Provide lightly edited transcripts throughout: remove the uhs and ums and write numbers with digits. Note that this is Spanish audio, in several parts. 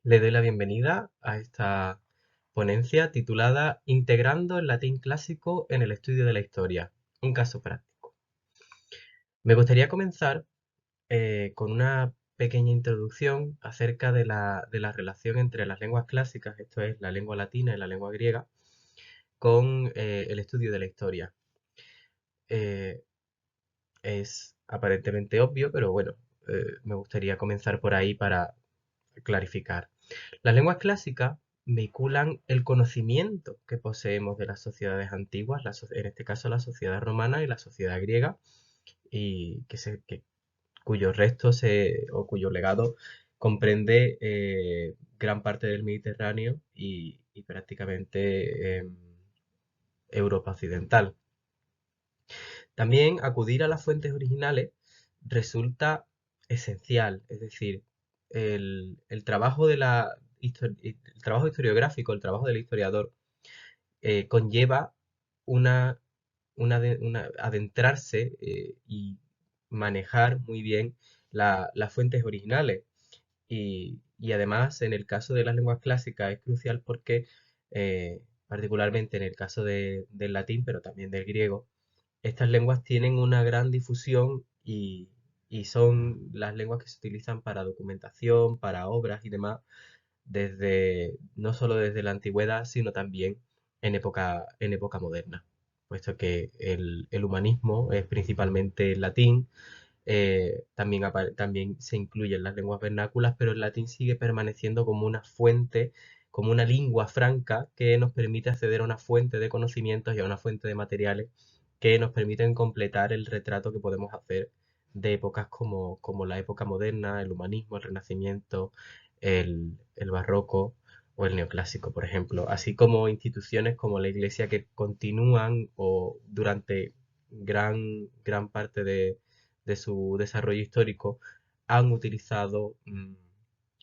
Le doy la bienvenida a esta ponencia titulada Integrando el latín clásico en el estudio de la historia, un caso práctico. Me gustaría comenzar con una pequeña introducción acerca de la relación entre las lenguas clásicas, esto es la lengua latina y la lengua griega, con el estudio de la historia. Eh, es aparentemente obvio, pero bueno, me gustaría comenzar por ahí para clarificar. Las lenguas clásicas vehiculan el conocimiento que poseemos de las sociedades antiguas, en este caso la sociedad romana y la sociedad griega, y cuyos restos o cuyo legado comprende gran parte del Mediterráneo y prácticamente Europa occidental. También acudir a las fuentes originales resulta esencial, es decir, el trabajo el trabajo historiográfico, el trabajo del historiador, conlleva una, adentrarse y manejar muy bien las fuentes originales. Y además, en el caso de las lenguas clásicas es crucial porque, particularmente en el caso del latín, pero también del griego, estas lenguas tienen una gran difusión y son las lenguas que se utilizan para documentación, para obras y demás, no solo desde la antigüedad, sino también en época moderna, puesto que el humanismo es principalmente el latín. También se incluyen las lenguas vernáculas, pero el latín sigue permaneciendo como una fuente, como una lingua franca que nos permite acceder a una fuente de conocimientos y a una fuente de materiales que nos permiten completar el retrato que podemos hacer de épocas como la época moderna, el humanismo, el renacimiento, el barroco o el neoclásico, por ejemplo, así como instituciones como la Iglesia que continúan o durante gran parte de su desarrollo histórico han utilizado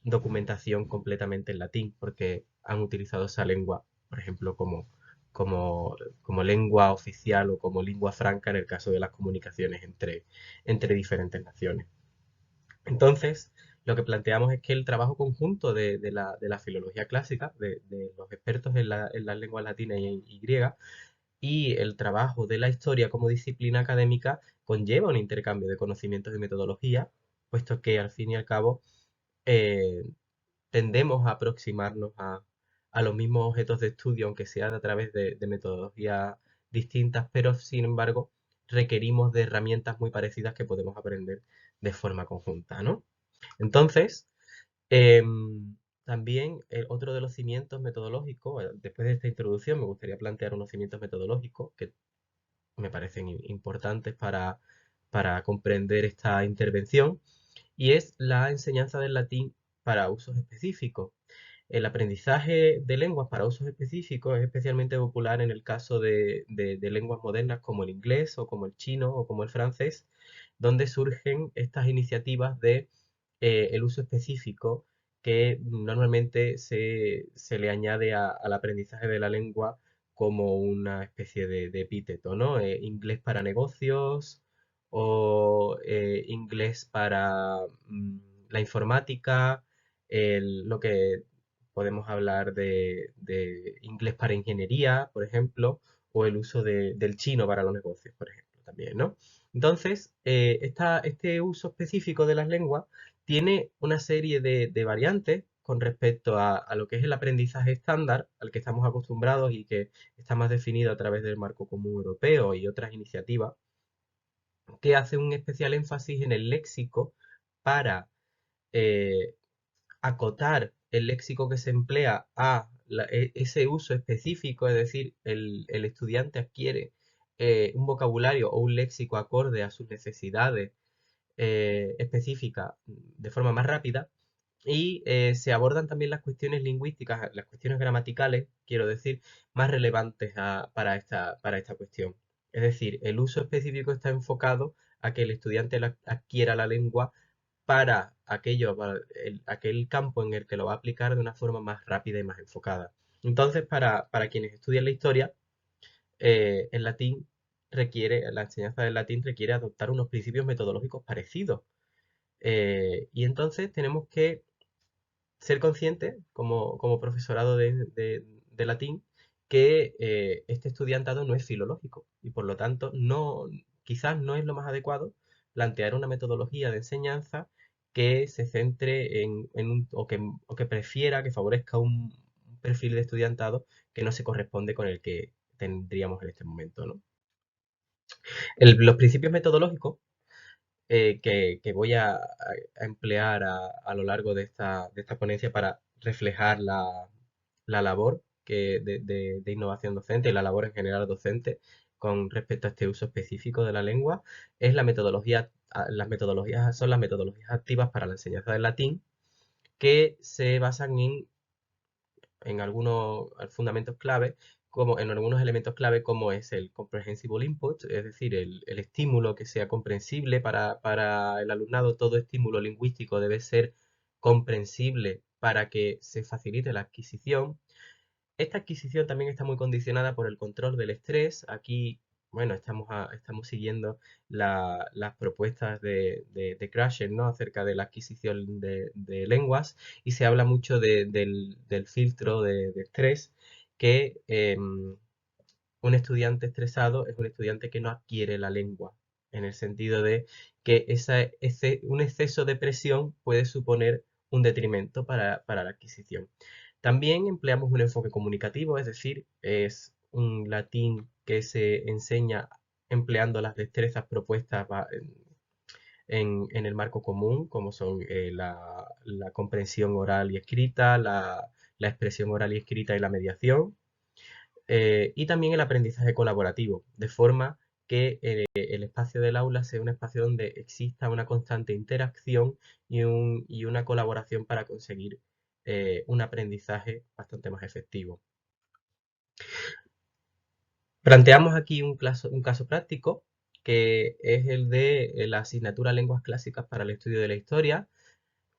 documentación completamente en latín, porque han utilizado esa lengua, por ejemplo, como, como lengua oficial o como lengua franca en el caso de las comunicaciones entre diferentes naciones. Entonces, lo que planteamos es que el trabajo conjunto de la filología clásica, de los expertos en las lenguas latinas y griegas, y el trabajo de la historia como disciplina académica conlleva un intercambio de conocimientos y metodología, puesto que al fin y al cabo eh, tendemos a aproximarnos a los mismos objetos de estudio, aunque sea a través de metodologías distintas, pero sin embargo requerimos de herramientas muy parecidas que podemos aprender de forma conjunta, ¿no? Entonces, también otro de los cimientos metodológicos, después de esta introducción me gustaría plantear unos cimientos metodológicos que me parecen importantes para comprender esta intervención, y es la enseñanza del latín para usos específicos. El aprendizaje de lenguas para usos específicos es especialmente popular en el caso de lenguas modernas como el inglés o como el chino o como el francés, donde surgen estas iniciativas de el uso específico que normalmente se le añade al aprendizaje de la lengua como una especie de epíteto, ¿no? Inglés para negocios o inglés para la informática, lo que podemos hablar de inglés para ingeniería, por ejemplo, o el uso del chino para los negocios, por ejemplo, también, ¿no? Entonces, este uso específico de las lenguas tiene una serie de variantes con respecto a lo que es el aprendizaje estándar al que estamos acostumbrados y que está más definido a través del marco común europeo y otras iniciativas, que hace un especial énfasis en el léxico para eh, acotar el léxico que se emplea a ese uso específico, es decir, el estudiante adquiere un vocabulario o un léxico acorde a sus necesidades específicas de forma más rápida, y se abordan también las cuestiones lingüísticas, las cuestiones gramaticales, quiero decir, más relevantes para esta cuestión. Es decir, el uso específico está enfocado a que el estudiante adquiera la lengua para aquel campo en el que lo va a aplicar de una forma más rápida y más enfocada. Entonces, para quienes estudian la historia, el latín la enseñanza del latín requiere adoptar unos principios metodológicos parecidos. Y entonces tenemos que ser consciente como profesorado de latín que este estudiantado no es filológico y por lo tanto quizás no es lo más adecuado plantear una metodología de enseñanza que se centre o que prefiera, que favorezca un perfil de estudiantado que no se corresponde con el que tendríamos en este momento, ¿no? Los principios metodológicos que voy a emplear a lo largo de esta ponencia para reflejar la labor de innovación docente y la labor en general docente con respecto a este uso específico de la lengua, es la metodología, son las metodologías activas para la enseñanza del latín que se basan en algunos fundamentos clave, como en algunos elementos clave, como es el comprehensible input, es decir, el estímulo que sea comprensible para el alumnado. Todo estímulo lingüístico debe ser comprensible para que se facilite la adquisición. Esta adquisición también está muy condicionada por el control del estrés. Aquí, bueno, estamos siguiendo las propuestas de Krashen, ¿no? Acerca de la adquisición de lenguas y se habla mucho del filtro de estrés que un estudiante estresado es un estudiante que no adquiere la lengua, en el sentido de que un exceso de presión puede suponer un detrimento para la adquisición. También empleamos un enfoque comunicativo, es decir, es un latín que se enseña empleando las destrezas propuestas en el marco común, como son la comprensión oral y escrita, la expresión oral y escrita y la mediación, y también el aprendizaje colaborativo, de forma que el espacio del aula sea un espacio donde exista una constante interacción y una colaboración para conseguir un aprendizaje bastante más efectivo. Planteamos aquí un caso práctico, que es el de la asignatura Lenguas Clásicas para el Estudio de la Historia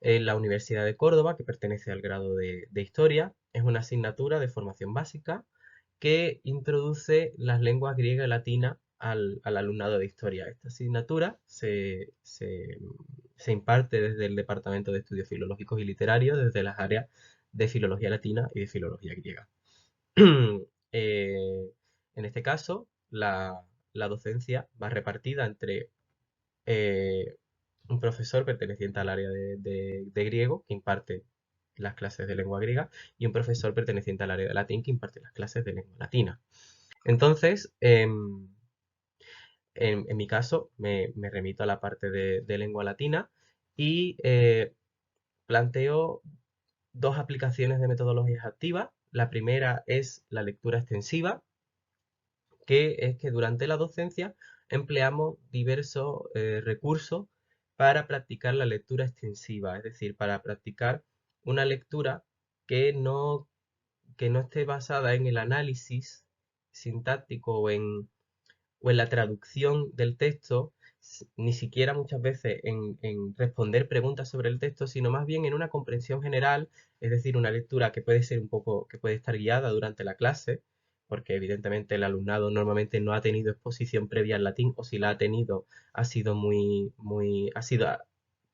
en la Universidad de Córdoba, que pertenece al grado de Historia. Es una asignatura de formación básica que introduce las lenguas griega y latina al alumnado de historia. Esta asignatura se imparte desde el Departamento de Estudios Filológicos y Literarios, desde las áreas de Filología Latina y de Filología Griega. Eh, en este caso, la docencia va repartida entre eh, un profesor perteneciente al área de griego, que imparte las clases de lengua griega, y un profesor perteneciente al área de latín, que imparte las clases de lengua latina. Entonces, en mi caso, me remito a la parte de lengua latina y planteo dos aplicaciones de metodologías activas. La primera es la lectura extensiva, que es que durante la docencia empleamos diversos recursos para practicar la lectura extensiva, es decir, para practicar una lectura que no, que no esté basada en el análisis sintáctico o en la traducción del texto, ni siquiera muchas veces en responder preguntas sobre el texto, sino más bien en una comprensión general, es decir, una lectura que puede ser un poco, que puede estar guiada durante la clase, porque evidentemente el alumnado normalmente no ha tenido exposición previa al latín, o si la ha tenido, ha sido ha sido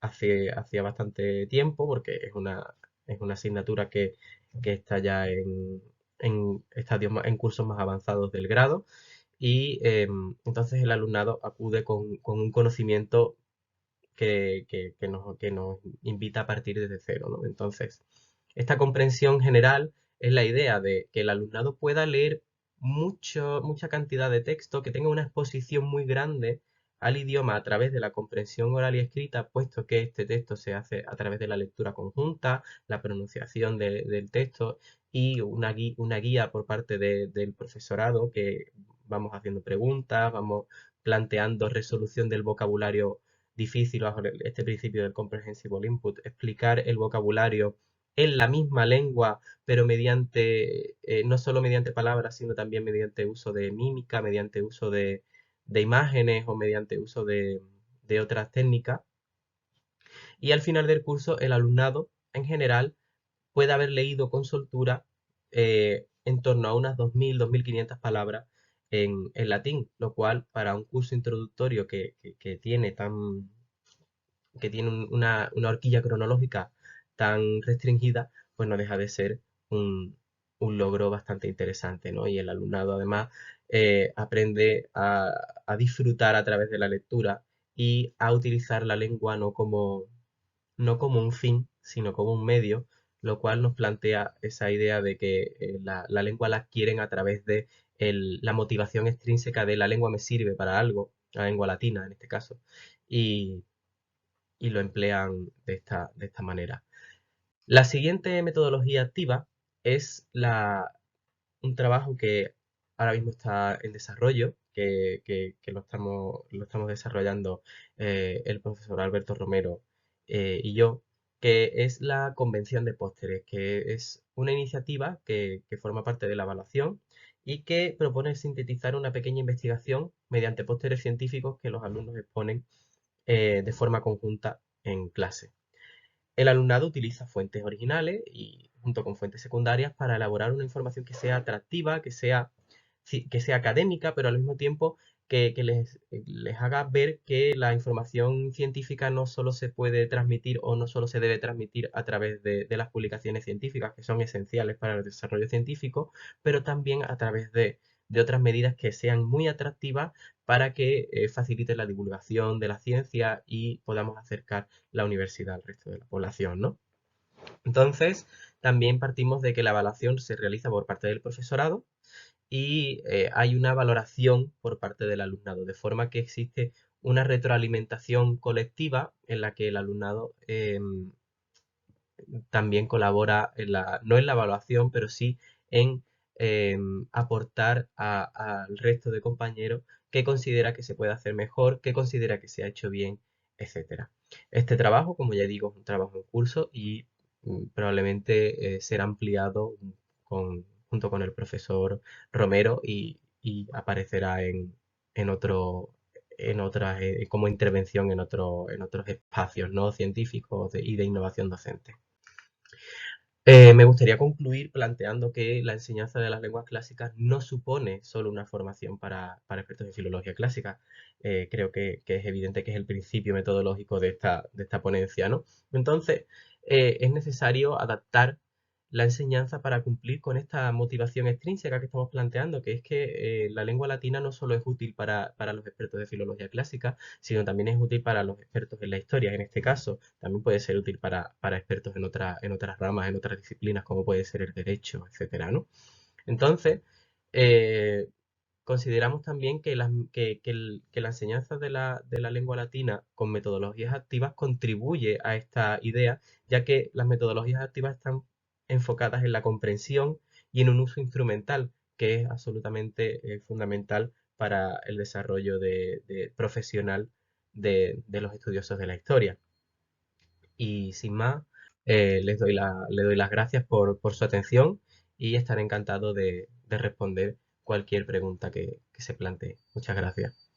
hace bastante tiempo, porque es una asignatura que está ya en estadios, en cursos más avanzados del grado y entonces el alumnado acude con un conocimiento que nos invita a partir desde cero, ¿no? Entonces, esta comprensión general es la idea de que el alumnado pueda leer mucha cantidad de texto, que tenga una exposición muy grande al idioma a través de la comprensión oral y escrita, puesto que este texto se hace a través de la lectura conjunta, la pronunciación del texto y una guía por parte del profesorado, que vamos haciendo preguntas, vamos planteando resolución del vocabulario difícil bajo este principio del comprehensible input, explicar el vocabulario en la misma lengua, pero mediante, no solo mediante palabras, sino también mediante uso de mímica, mediante uso de imágenes o mediante uso de otras técnicas. Y al final del curso, el alumnado en general puede haber leído con soltura en torno a unas 2.000, 2.500 palabras en latín, lo cual para un curso introductorio que tiene una horquilla cronológica tan restringida, pues no deja de ser un, un logro bastante interesante, ¿no? Y el alumnado además aprende a disfrutar a través de la lectura y a utilizar la lengua no como un fin, sino como un medio, lo cual nos plantea esa idea de que la lengua la adquieren a través de la motivación extrínseca de la lengua me sirve para algo, la lengua latina en este caso, y, y lo emplean de esta manera. La siguiente metodología activa es un trabajo que ahora mismo está en desarrollo, que lo estamos desarrollando el profesor Alberto Romero y yo, que es la Convención de Pósteres, que es una iniciativa que forma parte de la evaluación y que propone sintetizar una pequeña investigación mediante pósteres científicos que los alumnos exponen de forma conjunta en clase. El alumnado utiliza fuentes originales y junto con fuentes secundarias para elaborar una información que sea atractiva, que sea académica, pero al mismo tiempo que les haga ver que la información científica no solo se puede transmitir o no solo se debe transmitir a través de las publicaciones científicas, que son esenciales para el desarrollo científico, pero también a través de otras medidas que sean muy atractivas para que facilite la divulgación de la ciencia y podamos acercar la universidad al resto de la población, ¿no? Entonces, también partimos de que la evaluación se realiza por parte del profesorado y hay una valoración por parte del alumnado, de forma que existe una retroalimentación colectiva en la que el alumnado también colabora no en la evaluación, pero sí en aportar al resto de compañeros que considera que se puede hacer mejor, que considera que se ha hecho bien, etcétera. Este trabajo, como ya digo, es un trabajo en curso y probablemente será ampliado junto con el profesor Romero y aparecerá en otro, como intervención en otros espacios, ¿no? Científicos y de innovación docente. Me gustaría concluir planteando que la enseñanza de las lenguas clásicas no supone solo una formación para expertos en filología clásica. Creo que es evidente que es el principio metodológico de esta ponencia, ¿no? Entonces, es necesario adaptar la enseñanza para cumplir con esta motivación extrínseca que estamos planteando, que es que la lengua latina no solo es útil para los expertos de filología clásica, sino también es útil para los expertos en la historia, en este caso. También puede ser útil para expertos en otras ramas, en otras disciplinas, como puede ser el derecho, etcétera, ¿no? Entonces, eh, consideramos también que la enseñanza de la lengua latina con metodologías activas contribuye a esta idea, ya que las metodologías activas están enfocadas en la comprensión y en un uso instrumental, que es absolutamente fundamental para el desarrollo profesional de los estudiosos de la historia. Y sin más, le doy las gracias por su atención y estaré encantado de responder cualquier pregunta que se plantee. Muchas gracias.